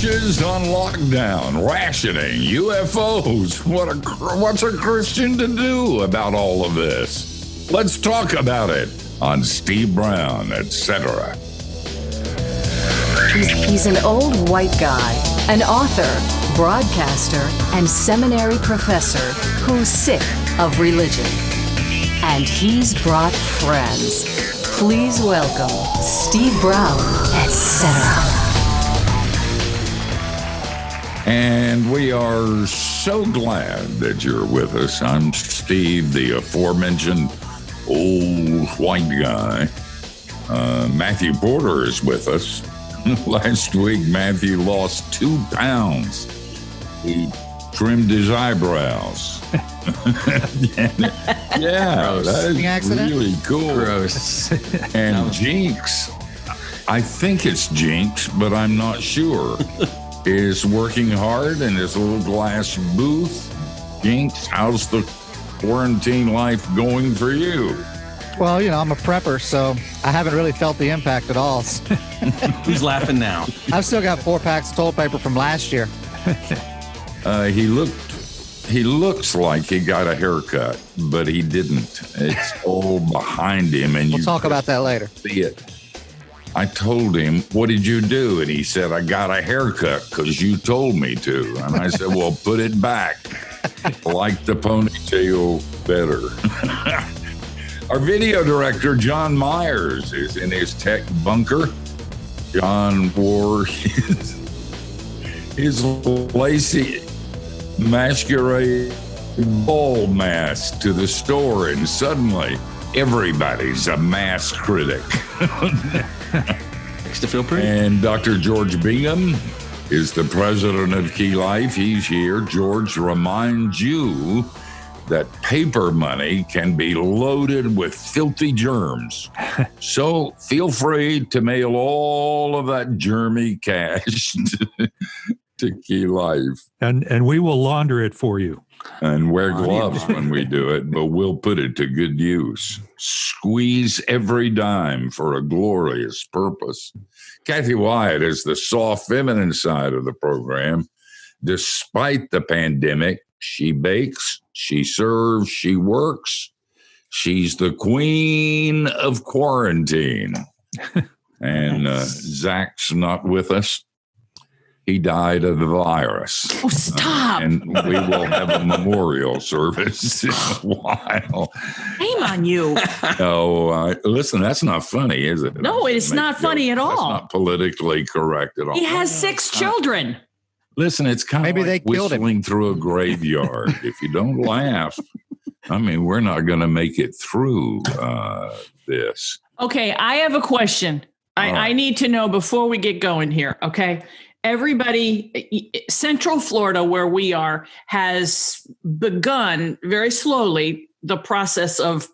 churches on lockdown, rationing, UFOs. What's a Christian to do about all of this? Let's talk about it on Steve Brown, etc. He's an old white guy, an author, broadcaster, and seminary professor who's sick of religion. And he's brought friends. Please welcome Steve Brown, etc. And we are so glad that you're with us. I'm Steve, the aforementioned old white guy. Matthew Porter is with us. Last week, Matthew lost 2 pounds. He trimmed his eyebrows. Yeah, that's really cool. Gross. And Jinx, I think it's Jinx, but I'm not sure, is working hard in his little glass booth. Jinx, how's the quarantine life going for you? Well, I'm a prepper, so I haven't really felt the impact at all. Who's laughing now? I've still got 4 packs of toilet paper from last year. He looks like he got a haircut, but he didn't. It's all behind him, and we'll talk about that later. See it. I told him, "What did you do?" And he said, "I got a haircut because you told me to." And I said, "Well, put it back. I like the ponytail better." Our video director, John Myers, is in his tech bunker. John wore his lacy masquerade ball mask to the store, and suddenly everybody's a mask critic. Makes to feel pretty. And Dr. George Bingham is the president of Key Life. He's here. George reminds you that paper money can be loaded with filthy germs. So feel free to mail all of that germy cash to Key Life. And we will launder it for you. And wear gloves when we do it, but we'll put it to good use. Squeeze every dime for a glorious purpose. Cathy Wyatt is the soft feminine side of the program. Despite the pandemic, she bakes, she serves, she works. She's the queen of quarantine. And Zach's not with us. He died of the virus. Oh, stop. And we will have a memorial service in a while. Shame on you. No, listen, that's not funny, is it? No, it's not funny at all. That's not politically correct at all. He has 6 children. Listen, it's kind of like whistling through a graveyard. If you don't laugh, I mean, we're not going to make it through this. Okay, I have a question. I need to know before we get going here, okay? Everybody, Central Florida, where we are, has begun very slowly the process of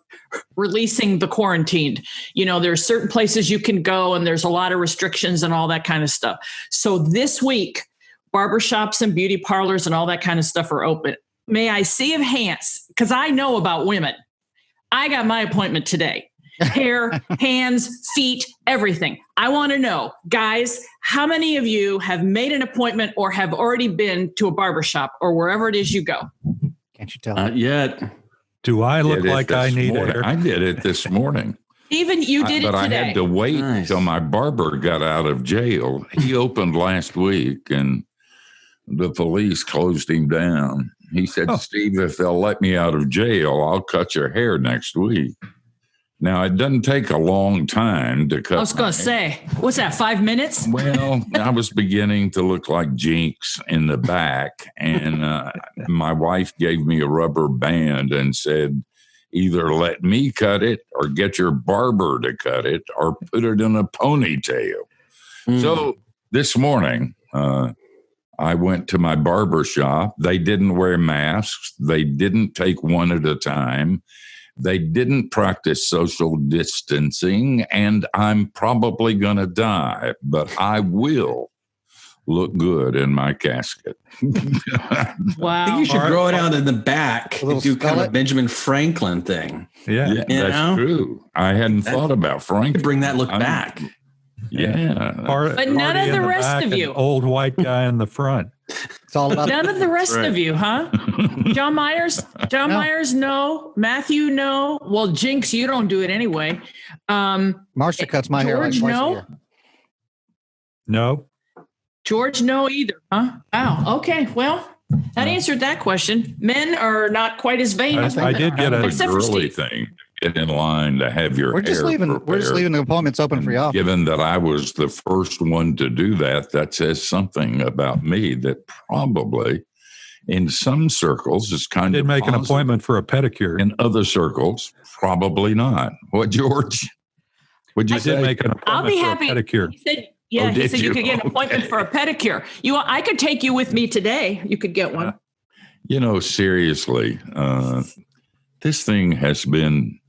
releasing the quarantined. There's certain places you can go, and there's a lot of restrictions and all that kind of stuff. So this week, barbershops and beauty parlors and all that kind of stuff are open. May I see of hands? Because I know about women. I got my appointment today. Hair, hands, feet, everything. I want to know, guys, how many of you have made an appointment or have already been to a barbershop or wherever it is you go? Can't you tell? Not yet. Do I look like I need hair? I did it this morning. Even you did it today. But I had to wait until my barber got out of jail. He opened last week, and the police closed him down. He said, "Steve, if they'll let me out of jail, I'll cut your hair next week." Now, it doesn't take a long time to cut. I was going to say, what's that, 5 minutes? Well, I was beginning to look like Jinx in the back, and my wife gave me a rubber band and said, either let me cut it or get your barber to cut it or put it in a ponytail. So this morning, I went to my barber shop. They didn't wear masks. They didn't take one at a time. They didn't practice social distancing, and I'm probably going to die, but I will look good in my casket. Wow. I think you should grow it out in the back and do kind of a Benjamin Franklin thing. Yeah, that's true. I hadn't thought about Franklin. Bring that look back. Yeah. But none of the rest of you. Old white guy in the front. It's all about none of the rest of you, huh? John Myers, no. Matthew, no. Well, Jinx, you don't do it anyway. Marcia cuts my hair like George, twice a no. year. No. George, no either, huh? Wow. Okay. Well, that answered that question. Men are not quite as vain as women. I did get a girly thing. Get in line to have your We're just leaving the appointments open for y'all. Given that I was the first one to do that, that says something about me that probably in some circles is kind of did make an appointment for a pedicure. In other circles, probably not. What, George? Would you say? Did make an appointment I'll be happy. for a pedicure. He said, he said you could get an appointment for a pedicure. I could take you with me today. You could get one. Seriously, this thing has been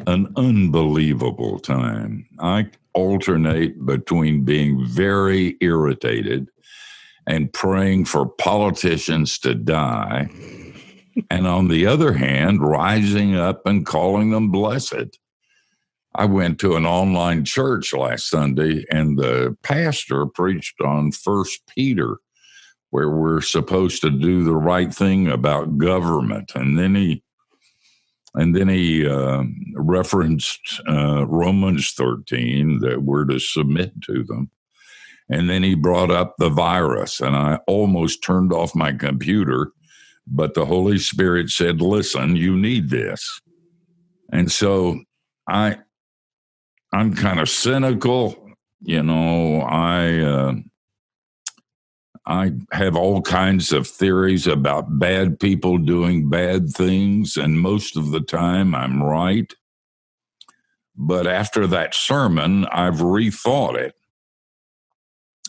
an unbelievable time. I alternate between being very irritated and praying for politicians to die, and on the other hand, rising up and calling them blessed. I went to an online church last Sunday, and the pastor preached on 1 Peter, where we're supposed to do the right thing about government. And then he referenced Romans 13, that we're to submit to them. And then he brought up the virus, and I almost turned off my computer, but the Holy Spirit said, listen, you need this. And so I'm kind of cynical. I have all kinds of theories about bad people doing bad things, and most of the time I'm right. But after that sermon, I've rethought it.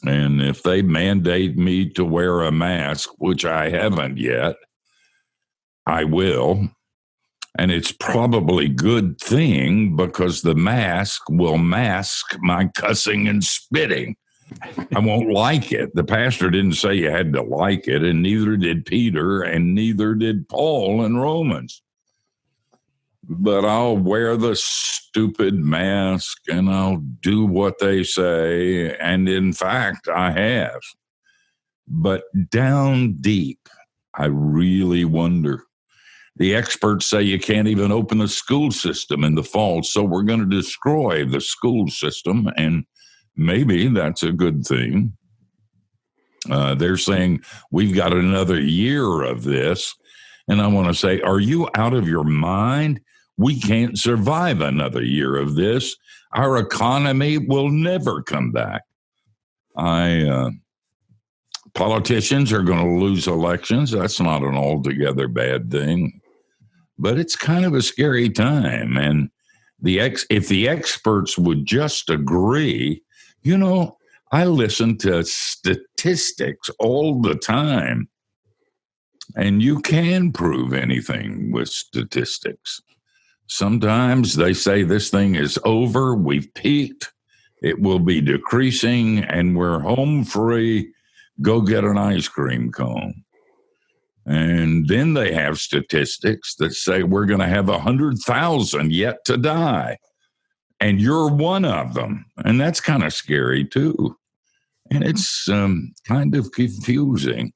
And if they mandate me to wear a mask, which I haven't yet, I will. And it's probably a good thing, because the mask will mask my cussing and spitting. I won't like it. The pastor didn't say you had to like it, and neither did Peter, and neither did Paul in Romans. But I'll wear the stupid mask, and I'll do what they say. And in fact, I have. But down deep, I really wonder. The experts say you can't even open the school system in the fall, so we're going to destroy the school system, and maybe that's a good thing. They're saying we've got another year of this. And I want to say, are you out of your mind? We can't survive another year of this. Our economy will never come back. Politicians are going to lose elections. That's not an altogether bad thing. But it's kind of a scary time. And if the experts would just agree, I listen to statistics all the time, and you can prove anything with statistics. Sometimes they say this thing is over, we've peaked, it will be decreasing, and we're home free, go get an ice cream cone. And then they have statistics that say we're going to have 100,000 yet to die. And you're one of them. And that's kind of scary, too. And it's kind of confusing.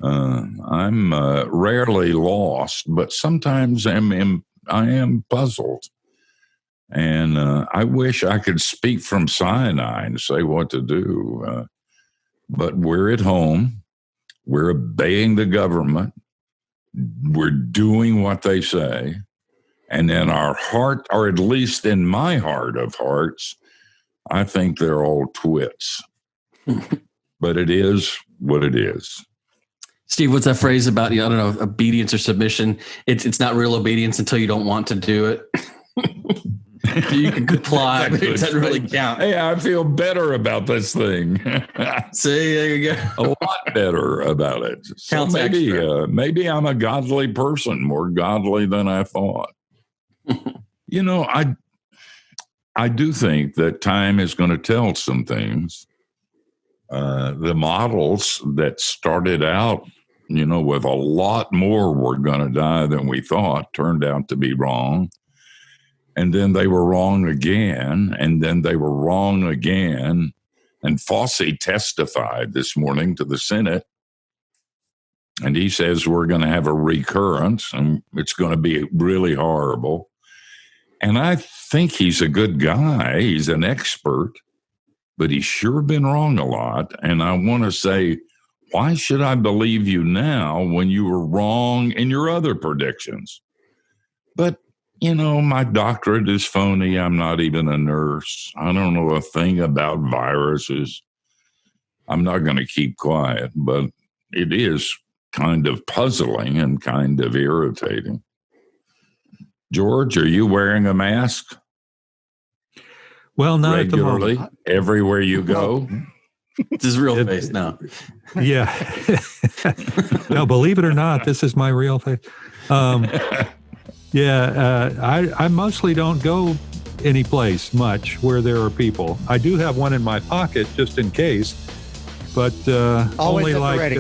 I'm rarely lost, but sometimes I am puzzled. And I wish I could speak from Sinai and say what to do. But we're at home. We're obeying the government. We're doing what they say. And in our heart, or at least in my heart of hearts, I think they're all twits. But it is what it is. Steve, what's that phrase about, obedience or submission? It's not real obedience until you don't want to do it. You can comply, but it doesn't really count. Hey, I feel better about this thing. See, there you go. A lot better about it. So maybe I'm a godly person, more godly than I thought. I do think that time is going to tell some things. The models that started out, with a lot more were going to die than we thought, turned out to be wrong. And then they were wrong again. And then they were wrong again. And Fossey testified this morning to the Senate. And he says we're going to have a recurrence and it's going to be really horrible. And I think he's a good guy. He's an expert, but he's sure been wrong a lot. And I want to say, why should I believe you now when you were wrong in your other predictions? But, my doctorate is phony. I'm not even a nurse. I don't know a thing about viruses. I'm not going to keep quiet, but it is kind of puzzling and kind of irritating. George, are you wearing a mask? Well, not regularly, at the moment. Everywhere you go? It's his real face now. Yeah. No, believe it or not, this is my real face. I mostly don't go any place much where there are people. I do have one in my pocket just in case, but only like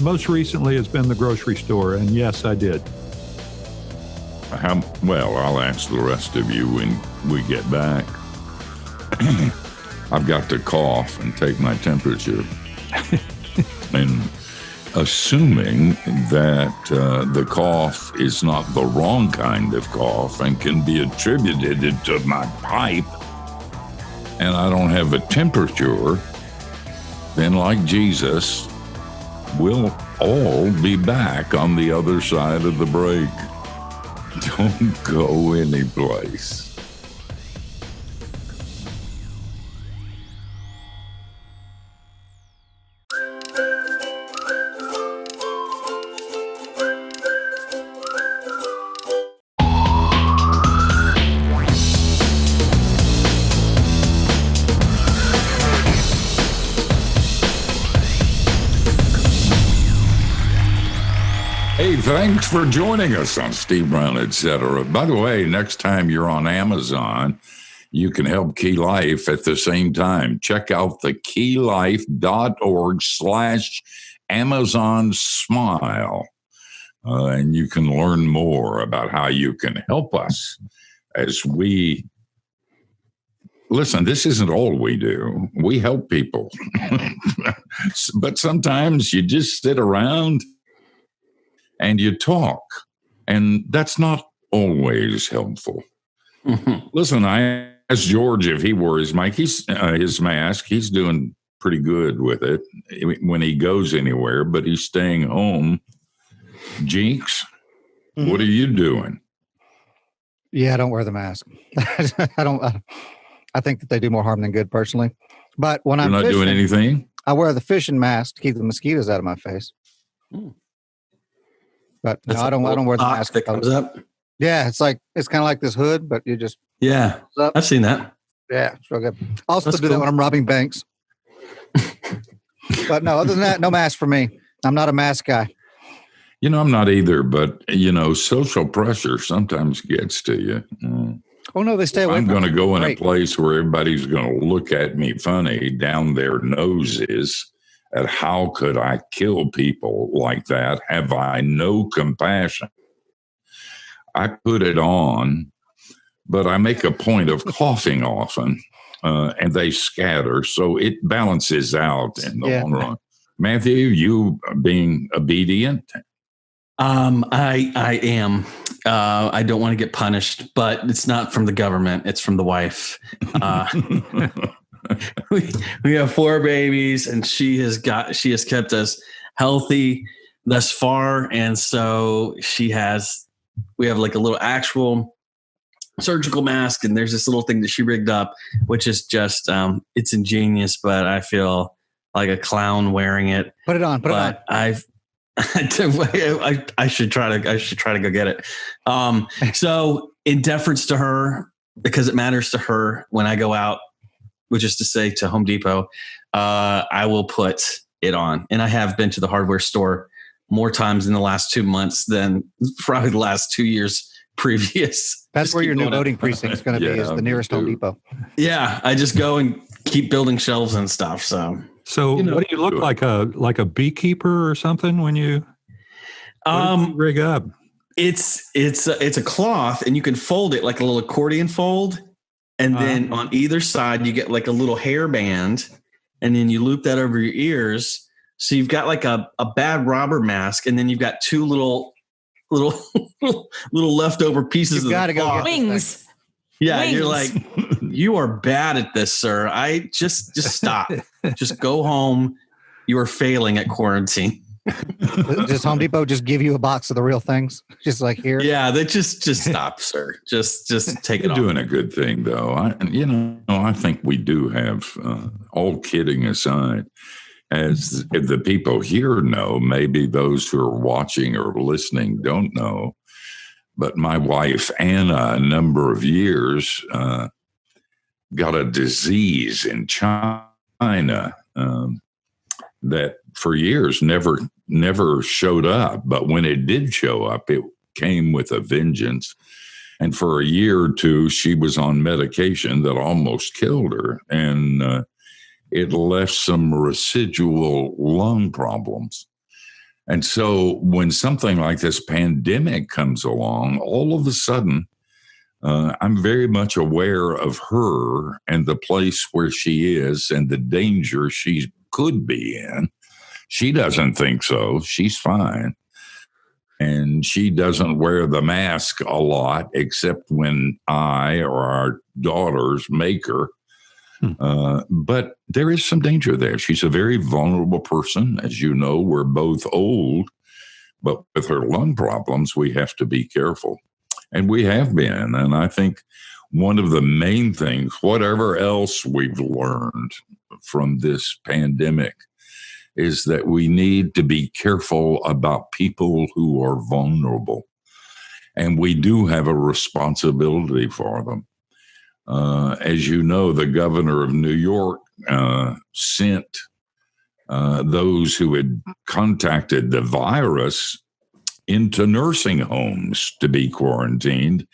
most recently has been the grocery store. And yes, I did. Well, I'll ask the rest of you when we get back. I've got to cough and take my temperature. And assuming that the cough is not the wrong kind of cough and can be attributed to my pipe, and I don't have a temperature, then like Jesus, we'll all be back on the other side of the break. Don't go anyplace. Hey, thanks for joining us on Steve Brown, etc. By the way, next time you're on Amazon, you can help Key Life at the same time. Check out the keylife.org/Amazon Smile, and you can learn more about how you can help us as we... Listen, this isn't all we do. We help people. But sometimes you just sit around and you talk, and that's not always helpful. Mm-hmm. Listen, I asked George if he wore his mic. His mask. He's doing pretty good with it when he goes anywhere, but he's staying home. Jinx, what are you doing? Yeah, I don't wear the mask. I think that they do more harm than good, personally. But when I'm not fishing, doing anything, I wear the fishing mask to keep the mosquitoes out of my face. But no, I don't wear the mask that comes up. Yeah, it's kind of like this hood, but you just I've seen that. Yeah, it's real good. I also do that when I'm robbing banks. But no, other than that, no mask for me. I'm not a mask guy. I'm not either, but social pressure sometimes gets to you. Oh no, they stay away. I'm going to go in a place where everybody's going to look at me funny down their noses. At how could I kill people like that? Have I no compassion? I put it on, but I make a point of coughing often, and they scatter, so it balances out in the long run. Matthew, you being obedient? I am. I don't want to get punished, but it's not from the government. It's from the wife. We have 4 babies, and she has kept us healthy thus far. And so we have like a little actual surgical mask, and there's this little thing that she rigged up, which is just, it's ingenious, but I feel like a clown wearing it. Put it on. I should try to go get it. So in deference to her, because it matters to her when I go out, which is to say to Home Depot, I will put it on. And I have been to the hardware store more times in the last 2 months than probably the last 2 years previous. That's where your new voting precinct is going to be, is the nearest Home Depot. Yeah, I just go and keep building shelves and stuff. So what do you look like a beekeeper or something when you rig up? It's a cloth, and you can fold it like a little accordion fold, and then on either side you get like a little hairband, and then you loop that over your ears. So you've got like a bad robber mask, and then you've got two little leftover pieces of the cloth. Wings. Yeah, Wings. you're like, you are bad at this, sir. I just stop. Just go home. You are failing at quarantine. Does Home Depot just give you a box of the real things? Just like here? Yeah, they just stop, sir. Just take it You're off. doing a good thing, though. I think we do have, all kidding aside, as the people here know, maybe those who are watching or listening don't know, but my wife, Anna, a number of years, got a disease in China that for years never showed up. But when it did show up, it came with a vengeance. And for a year or two, she was on medication that almost killed her. And it left some residual lung problems. And so when something like this pandemic comes along, all of a sudden, I'm very much aware of her and the place where she is and the danger she could be in. She doesn't think so. She's fine. And she doesn't wear the mask a lot, except when I or our daughters make her. But there is some danger there. She's a very vulnerable person. As you know, we're both old, but with her lung problems, we have to be careful. And we have been. And I think one of the main things, whatever else we've learned from this pandemic, is that we need to be careful about people who are vulnerable. And we do have a responsibility for them. As you know, the governor of New York sent those who had contacted the virus into nursing homes to be quarantined.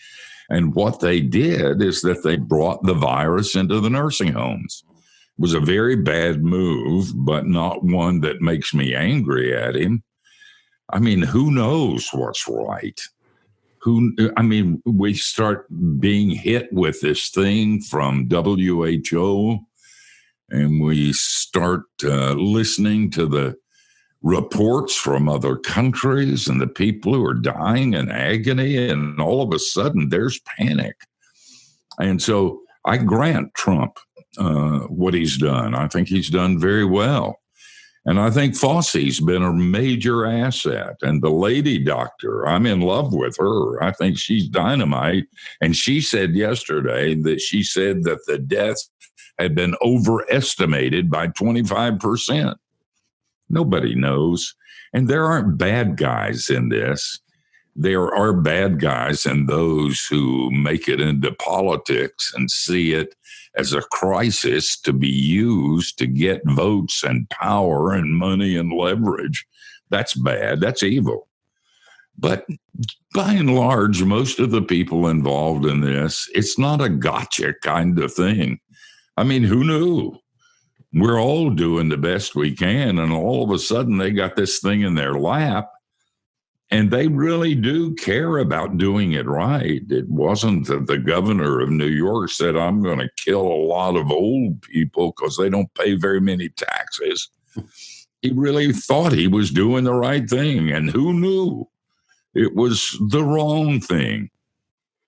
And what they did is that they brought the virus into the nursing homes. It was a very bad move, but not one that makes me angry at him. I mean, who knows what's right? We start being hit with this thing from WHO, and we start listening to the reports from other countries and the people who are dying in agony, and all of a sudden there's panic. And so I grant Trump what he's done. I think he's done very well. And I think Fauci's been a major asset. And the lady doctor, I'm in love with her. I think she's dynamite. And she said yesterday that the deaths had been overestimated by 25%. Nobody knows. And there aren't bad guys in this. There are bad guys and those who make it into politics and see it as a crisis to be used to get votes and power and money and leverage. That's bad. That's evil. But by and large, most of the people involved in this, it's not a gotcha kind of thing. I mean, who knew? We're all doing the best we can, and all of a sudden they got this thing in their lap, and they really do care about doing it right. It wasn't that the governor of New York said, I'm going to kill a lot of old people because they don't pay very many taxes. He really thought he was doing the right thing, and who knew? It was the wrong thing.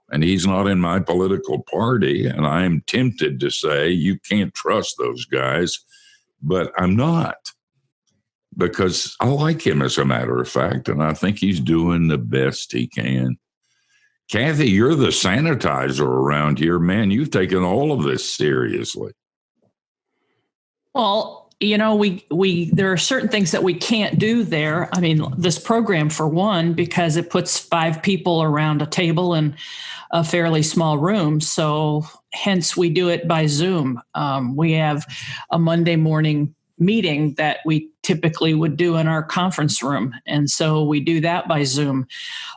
And he's not in my political party, and I am tempted to say you can't trust those guys, but I'm not, because I like him, as a matter of fact, and I think he's doing the best he can. Cathy, you're the sanitizer around here. Man, you've taken all of this seriously. Well, we there are certain things that we can't do there. I mean, this program, for one, because it puts 5 people around a table in a fairly small room. So hence we do it by Zoom. We have a Monday morning meeting that we typically would do in our conference room. And so we do that by Zoom.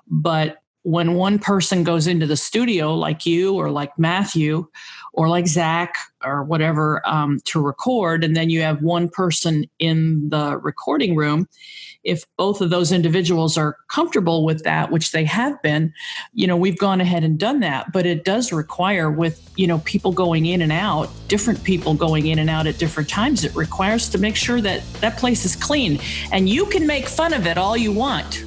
But when one person goes into the studio, like you or like Matthew or like Zach or whatever, to record, and then you have one person in the recording room, if both of those individuals are comfortable with that, which they have been, we've gone ahead and done that. But it does require, with, people going in and out, different people going in and out at different times, it requires to make sure that that place is clean. And you can make fun of it all you want.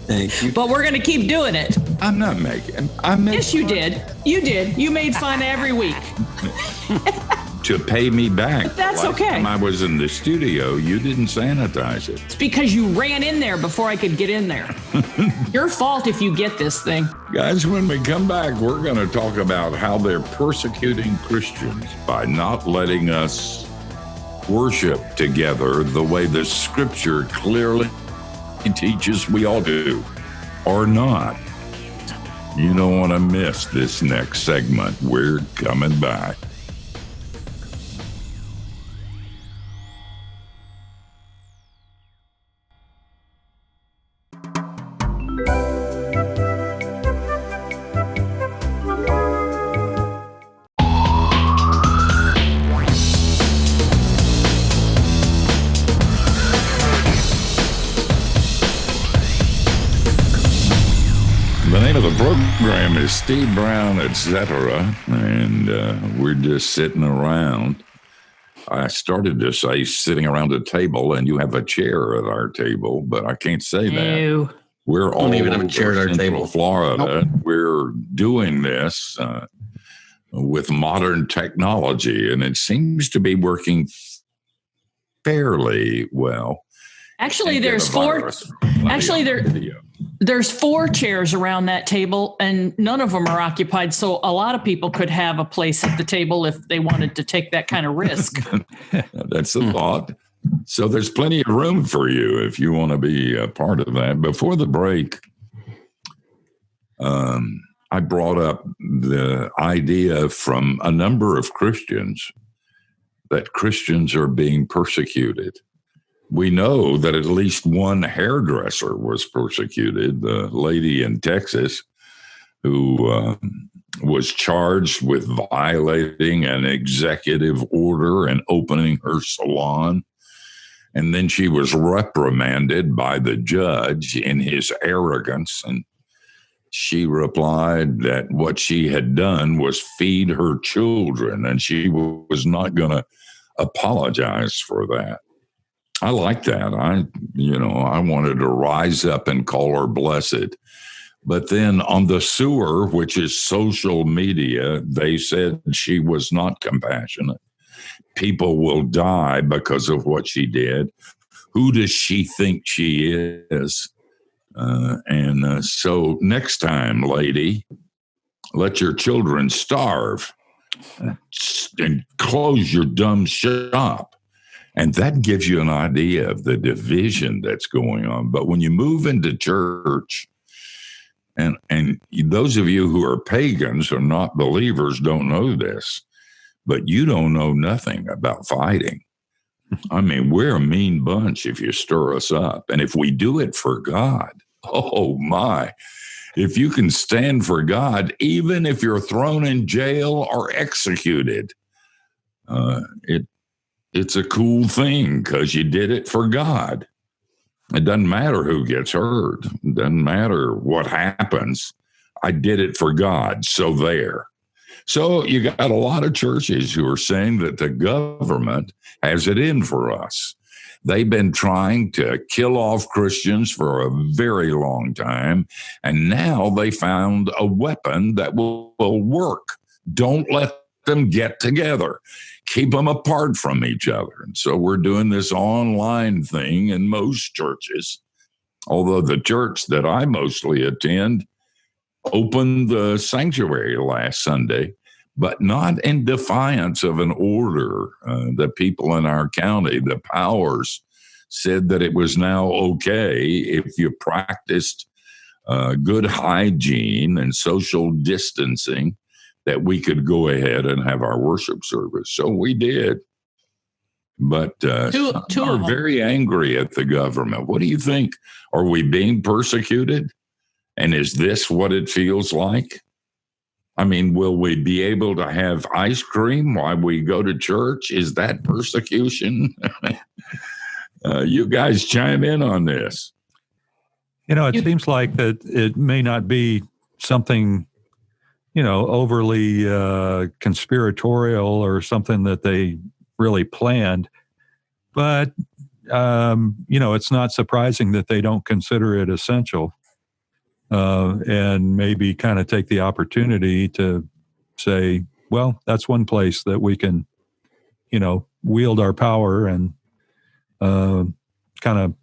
Thank you. But we're going to keep doing it. I'm not making. Yes, you did. You did. You made fun every week. To pay me back. But that's Last okay. time I was in the studio, you didn't sanitize it. It's because you ran in there before I could get in there. Your fault if you get this thing. Guys, when we come back, we're going to talk about how they're persecuting Christians by not letting us worship together the way the scripture clearly teaches we all do, or not. You don't want to miss this next segment. We're coming back. The name of the program is Steve Brown, etc., and we're just sitting around. I started to say sitting around a table, and you have a chair at our table, but I can't say that. Ew. We're all even have a chair at our Central table. Florida. Nope. We're doing this with modern technology, and it seems to be working fairly well. Actually, there's four. Actually, there's 4 chairs around that table, and none of them are occupied. So a lot of people could have a place at the table if they wanted to take that kind of risk. That's the thought. So there's plenty of room for you if you want to be a part of that. Before the break, I brought up the idea from a number of Christians that Christians are being persecuted. We know that at least one hairdresser was persecuted, the lady in Texas who was charged with violating an executive order and opening her salon. And then she was reprimanded by the judge in his arrogance. And she replied that what she had done was feed her children, and she was not going to apologize for that. I like that. I wanted to rise up and call her blessed. But then on the sewer, which is social media, they said she was not compassionate. People will die because of what she did. Who does she think she is? So next time, lady, let your children starve and close your dumb shop. And that gives you an idea of the division that's going on. But when you move into church, and those of you who are pagans or not believers don't know this, but you don't know nothing about fighting. I mean, we're a mean bunch if you stir us up. And if we do it for God, oh my, if you can stand for God, even if you're thrown in jail or executed, it's a cool thing because you did it for God. It doesn't matter who gets hurt. It doesn't matter what happens. I did it for God. So there. So you got a lot of churches who are saying that the government has it in for us. They've been trying to kill off Christians for a very long time, and now they found a weapon that will work. Don't let them get together. Keep them apart from each other. And so we're doing this online thing in most churches, although the church that I mostly attend opened the sanctuary last Sunday, but not in defiance of an order. The people in our county, the powers, said that it was now okay if you practiced good hygiene and social distancing, that we could go ahead and have our worship service. So we did. But two some are of them. very angry at the government. What do you think? Are we being persecuted? And is this what it feels like? I mean, will we be able to have ice cream while we go to church? Is that persecution? You guys chime in on this. It seems like that it may not be something, overly conspiratorial or something that they really planned. But, it's not surprising that they don't consider it essential. And maybe kind of take the opportunity to say, well, that's one place that we can, wield our power and kind of,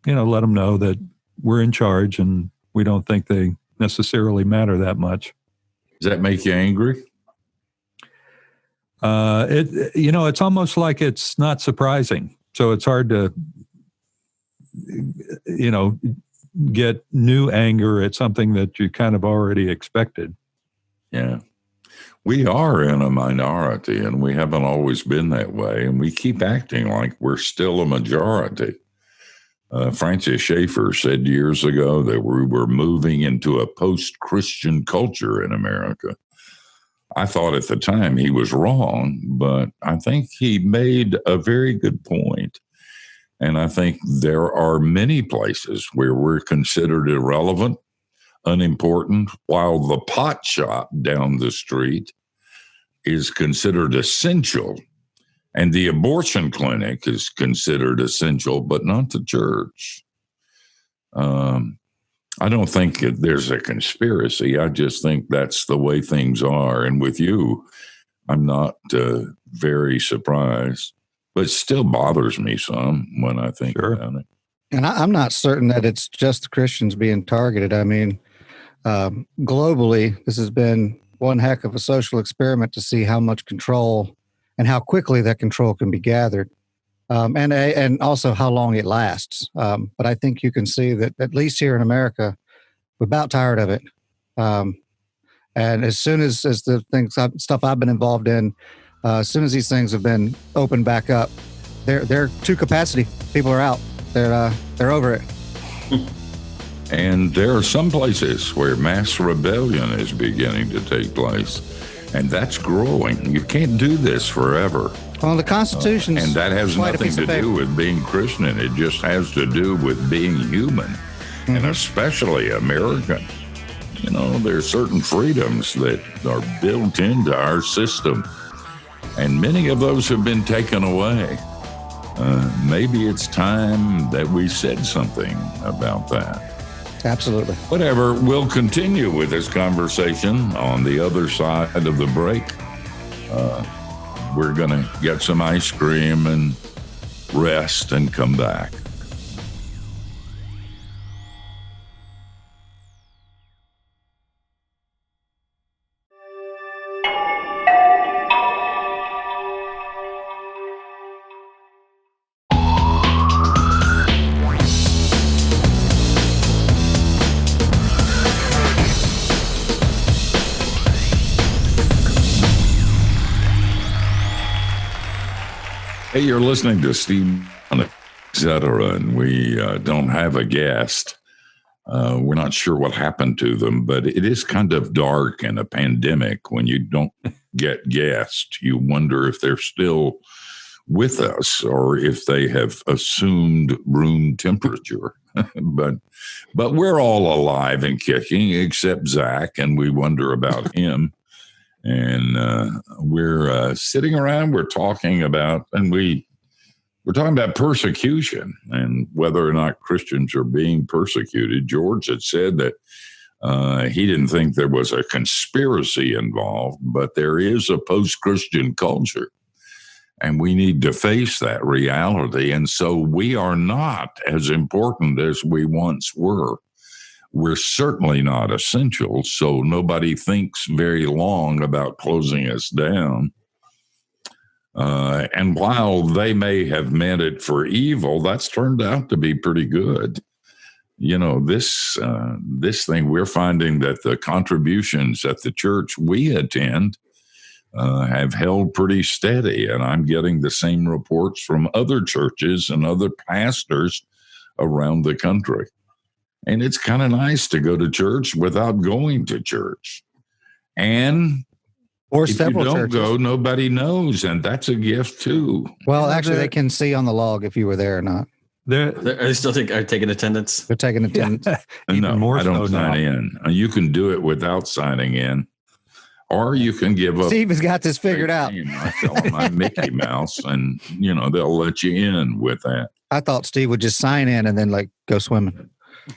let them know that we're in charge and we don't think they necessarily matter that much. Does that make you angry? It's almost like it's not surprising. So it's hard to, get new anger at something that you kind of already expected. Yeah. We are in a minority, and we haven't always been that way, and we keep acting like we're still a majority. Francis Schaeffer said years ago that we were moving into a post-Christian culture in America. I thought at the time he was wrong, but I think he made a very good point. And I think there are many places where we're considered irrelevant, unimportant, while the pot shop down the street is considered essential. And the abortion clinic is considered essential, but not the church. I don't think there's a conspiracy. I just think that's the way things are. And with you, I'm not very surprised. But it still bothers me some when I think about it. And I'm not certain that it's just the Christians being targeted. I mean, globally, this has been one heck of a social experiment to see how much control and how quickly that control can be gathered, and also how long it lasts. But I think you can see that at least here in America, we're about tired of it. And as soon as the stuff I've been involved in, as soon as these things have been opened back up, they're to capacity. People are out. They're over it. And there are some places where mass rebellion is beginning to take place, and that's growing. You can't do this forever. Well, the Constitution, and that has nothing to do with being Christian. It just has to do with being human, and especially American. There's certain freedoms that are built into our system. And many of those have been taken away. Maybe it's time that we said something about that. Absolutely. Whatever, we'll continue with this conversation on the other side of the break. We're going to get some ice cream and rest and come back. Hey, you're listening to Steve, etc., and we don't have a guest. We're not sure what happened to them, but it is kind of dark in a pandemic when you don't get guests. You wonder if they're still with us or if they have assumed room temperature. but we're all alive and kicking except Zach, and we wonder about him. And we're sitting around, we're talking about, and we're talking about persecution and whether or not Christians are being persecuted. George had said that he didn't think there was a conspiracy involved, but there is a post-Christian culture, and we need to face that reality. And so we are not as important as we once were. We're certainly not essential, so nobody thinks very long about closing us down. And while they may have meant it for evil, that's turned out to be pretty good. This thing, we're finding that the contributions at the church we attend have held pretty steady. And I'm getting the same reports from other churches and other pastors around the country. And it's kind of nice to go to church without going to church. And Or if several you don't churches. go, nobody knows. And that's a gift too. Well, actually, they can see on the log if you were there or not. Are they still taking attendance? They're taking attendance. No, more I don't so sign now. in. You can do it without signing in. Or you can give up. Steve has got this figured out. I tell them I'm Mickey Mouse, and they'll let you in with that. I thought Steve would just sign in and then go swimming.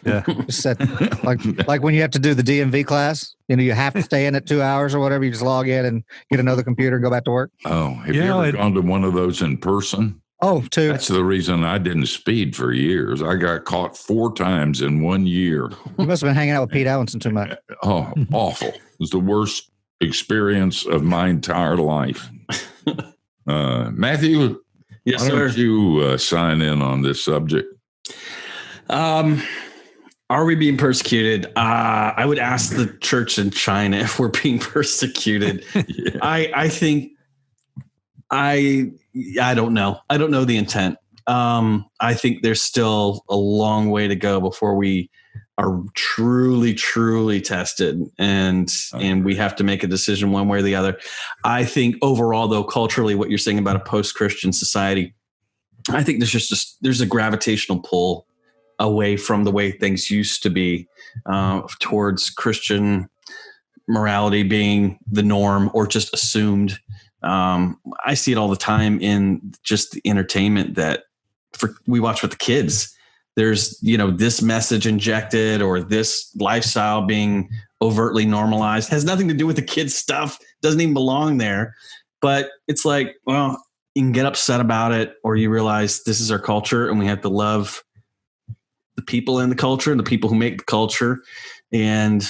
Yeah. Just set, like when you have to do the DMV class, you have to stay in at 2 hours or whatever. You just log in and get another computer and go back to work. Oh, have you ever gone to one of those in person? Oh, two. That's the reason I didn't speed for years. I got caught 4 times in 1 year. You must have been hanging out with Pete Allenson too much. Oh, awful. It was the worst experience of my entire life. Matthew, Yes, why sir. don't you sign in on this subject? Are we being persecuted? I would ask the church in China if we're being persecuted. Yeah. I think I don't know. I don't know the intent. I think there's still a long way to go before we are truly, truly tested, and we have to make a decision one way or the other. I think overall, though, culturally, what you're saying about a post-Christian society, I think there's a gravitational pull away from the way things used to be, towards Christian morality being the norm or just assumed. I see it all the time in just the entertainment that we watch with the kids. There's, this message injected or this lifestyle being overtly normalized. Has nothing to do with the kids' stuff. Doesn't even belong there. But it's like, well, you can get upset about it, or you realize this is our culture and we have to love the people in the culture and the people who make the culture. And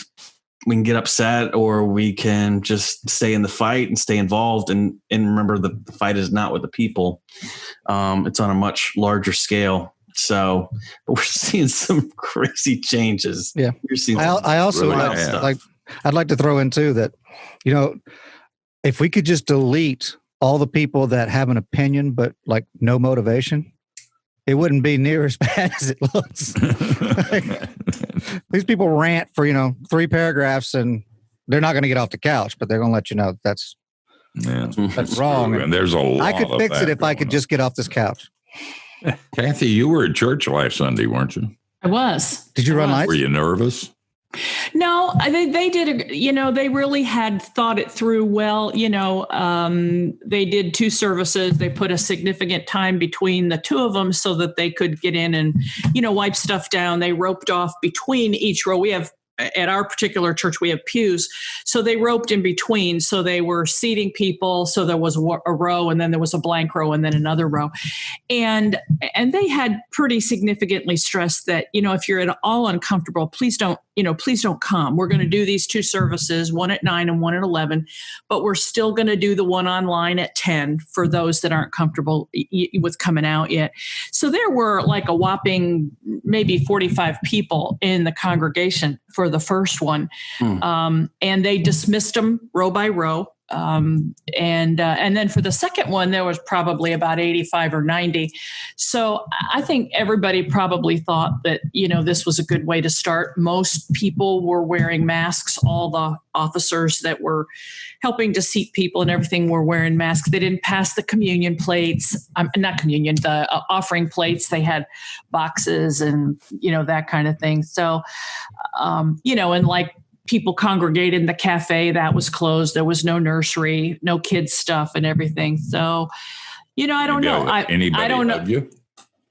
we can get upset, or we can just stay in the fight and stay involved. And remember, the fight is not with the people. It's on a much larger scale. So, but we're seeing some crazy changes. Yeah. You're seeing I also really I'd like to throw in too that, if we could just delete all the people that have an opinion, but no motivation, it wouldn't be near as bad as it looks. These people rant for, 3 paragraphs and they're not going to get off the couch, but they're going to let you know that's wrong. And there's a lot I could of fix that it if I could going just get off this couch. Cathy, you were at church last Sunday, weren't you? I was. Did you run lights? Were you nervous? No, they did. They really had thought it through well. They did 2 services. They put a significant time between the 2 of them so that they could get in and, wipe stuff down. They roped off between each row. We have, at our particular church, we have pews. So they roped in between. So they were seating people. So there was a row, and then there was a blank row, and then another row. And they had pretty significantly stressed that, if you're at all uncomfortable, please don't come. We're going to do these 2 services, one at 9 and one at 11, but we're still going to do the one online at 10 for those that aren't comfortable with coming out yet. So there were like a whopping maybe 45 people in the congregation for the first one. And they dismissed them row by row. And then for the second one, there was probably about 85 or 90. So I think everybody probably thought that, this was a good way to start. Most people were wearing masks. All the officers that were helping to seat people and everything were wearing masks. They didn't pass the communion plates, the offering plates. They had boxes and, that kind of thing. So, and like, people congregated in the cafe that was closed. There was no nursery, no kids stuff and everything. So, I don't know. I don't know. You?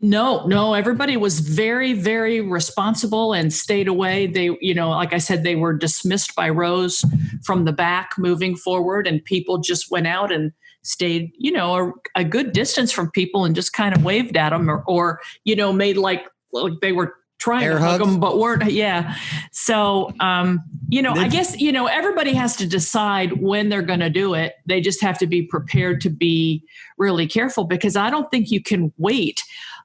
No, everybody was very, very responsible and stayed away. They, like I said, they were dismissed by rows from the back moving forward, and people just went out and stayed, a good distance from people and just kind of waved at them or made like they were trying air to hugs. hug them, but weren't. Yeah. So, I guess, everybody has to decide when they're going to do it. They just have to be prepared to be really careful, because I don't think you can wait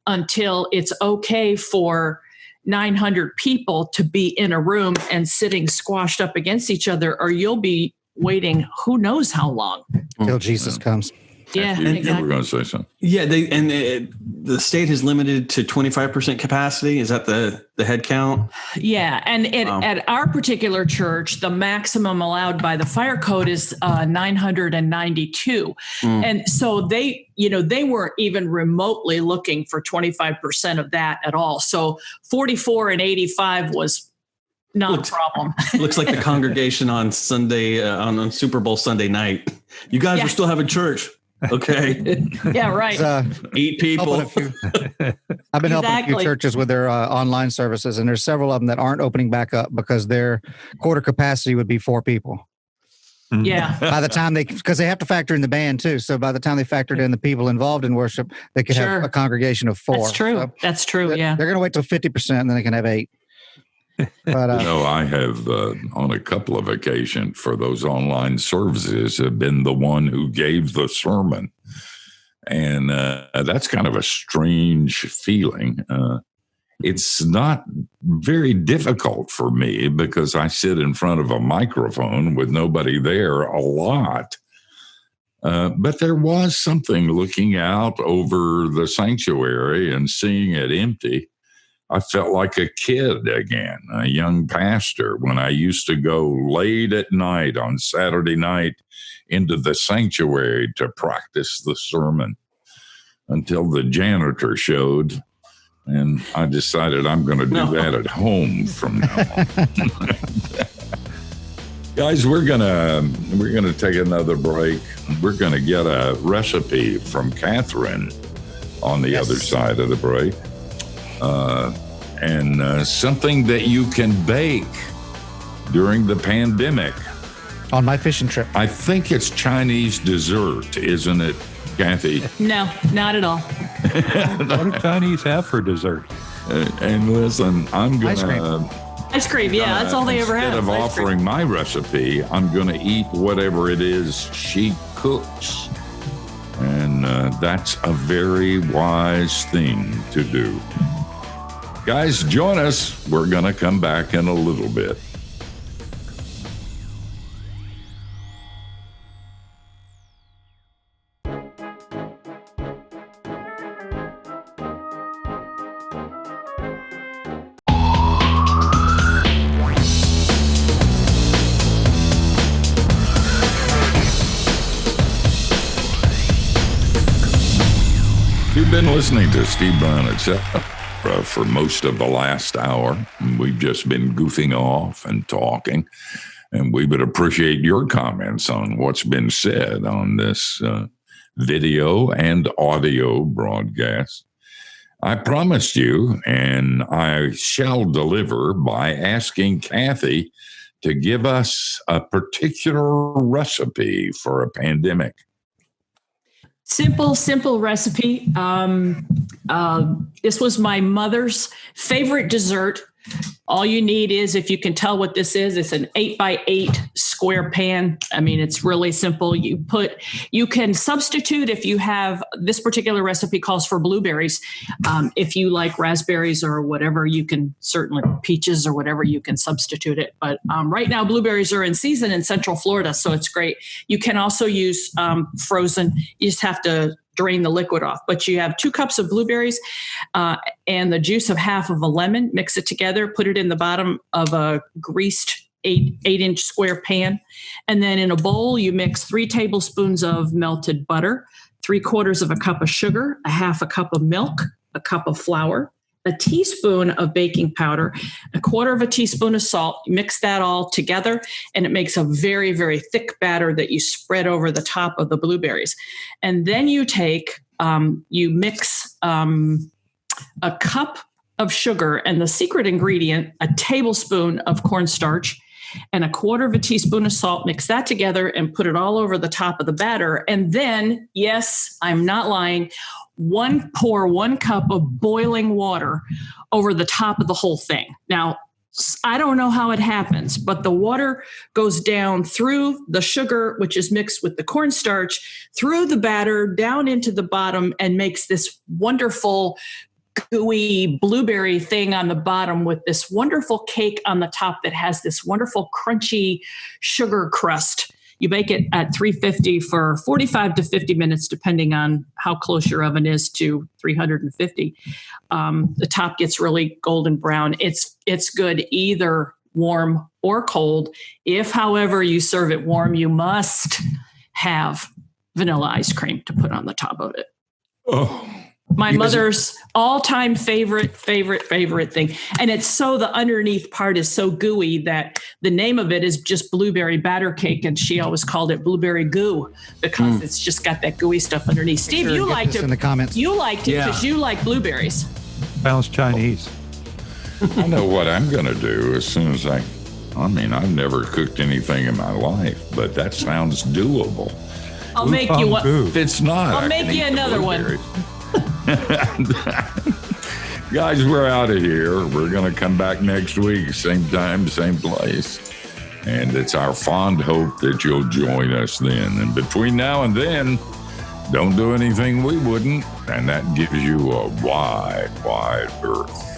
until it's okay for 900 people to be in a room and sitting squashed up against each other, or you'll be waiting who knows how long. Till Jesus comes. Yeah, You exactly. were going to say something. Yeah, the state has limited to 25% capacity. Is that the head count? Yeah, and at our particular church, the maximum allowed by the fire code is 992, and so they weren't even remotely looking for 25% of that at all. So 44 and 85 was not a problem. Looks like the congregation on Sunday on Super Bowl Sunday night. You guys are still having church. Okay. Yeah, right. 8 people. I've been helping a few churches with their online services, and there's several of them that aren't opening back up because their quarter capacity would be 4 people. Yeah. By the time because they have to factor in the band too. So by the time they factored in the people involved in worship, they could have a congregation of 4. That's true. So that's true. Yeah. They're going to wait till 50%, and then they can have 8. But, I have on a couple of occasions for those online services have been the one who gave the sermon. And that's kind of a strange feeling. It's not very difficult for me because I sit in front of a microphone with nobody there a lot. But there was something looking out over the sanctuary and seeing it empty. I felt like a kid again, a young pastor, when I used to go late at night on Saturday night into the sanctuary to practice the sermon until the janitor showed. And I decided I'm going to do that at home from now on. Guys, we're gonna take another break. We're going to get a recipe from Catherine on the other side of the break. And something that you can bake during the pandemic. On my fishing trip. I think it's Chinese dessert, isn't it, Cathy? No, not at all. What do Chinese have for dessert? And listen, I'm going to... Ice cream, yeah, that's all they ever have. Instead of offering my recipe, I'm going to eat whatever it is she cooks. And that's a very wise thing to do. Guys, join us. We're going to come back in a little bit. You've been listening to Steve Brown, etc. For most of the last hour. We've just been goofing off and talking, and we would appreciate your comments on what's been said on this video and audio broadcast. I promised you, and I shall deliver by asking Cathy to give us a particular recipe for a pandemic. Simple recipe. This was my mother's favorite dessert. All you need is, if you can tell what this is, it's an 8x8 square pan. I mean, it's really simple. You can substitute if you have, this particular recipe calls for blueberries. If you like raspberries or whatever, you can certainly, peaches or whatever, you can substitute it. But right now, blueberries are in season in Central Florida, so it's great. You can also use frozen. You just have to drain the liquid off. But you have 2 cups of blueberries and the juice of half of a lemon. Mix it together, put it in the bottom of a greased 8-inch square pan. And then in a bowl, you mix 3 tablespoons of melted butter, 3/4 of a cup of sugar, a half a cup of milk, a cup of flour, a teaspoon of baking powder, 1/4 of a teaspoon of salt. Mix that all together, and it makes a very, very thick batter that you spread over the top of the blueberries. And then you mix a cup of sugar, and the secret ingredient, a tablespoon of cornstarch, and 1/4 of a teaspoon of salt. Mix that together and put it all over the top of the batter. And then, yes, I'm not lying, pour 1 cup of boiling water over the top of the whole thing. Now, I don't know how it happens, but the water goes down through the sugar, which is mixed with the cornstarch, through the batter, down into the bottom, and makes this wonderful gooey blueberry thing on the bottom with this wonderful cake on the top that has this wonderful crunchy sugar crust. You bake it at 350 for 45 to 50 minutes, depending on how close your oven is to 350. The top gets really golden brown. It's good either warm or cold. If, however, you serve it warm, you must have vanilla ice cream to put on the top of it. Oh. My mother's all-time favorite thing. And it's so the underneath part is so gooey that the name of it is just blueberry batter cake. And she always called it blueberry goo because it's just got that gooey stuff underneath. Steve, you liked it. In the comments. You liked it because you like blueberries. Sounds Chinese. I know what I'm going to do as soon as I've never cooked anything in my life, but that sounds doable. I'll make you one. If it's not, I'll make you another one. Guys, we're out of here. We're going to come back next week, same time, same place. And it's our fond hope that you'll join us then. And between now and then, don't do anything we wouldn't. And that gives you a wide, wide berth.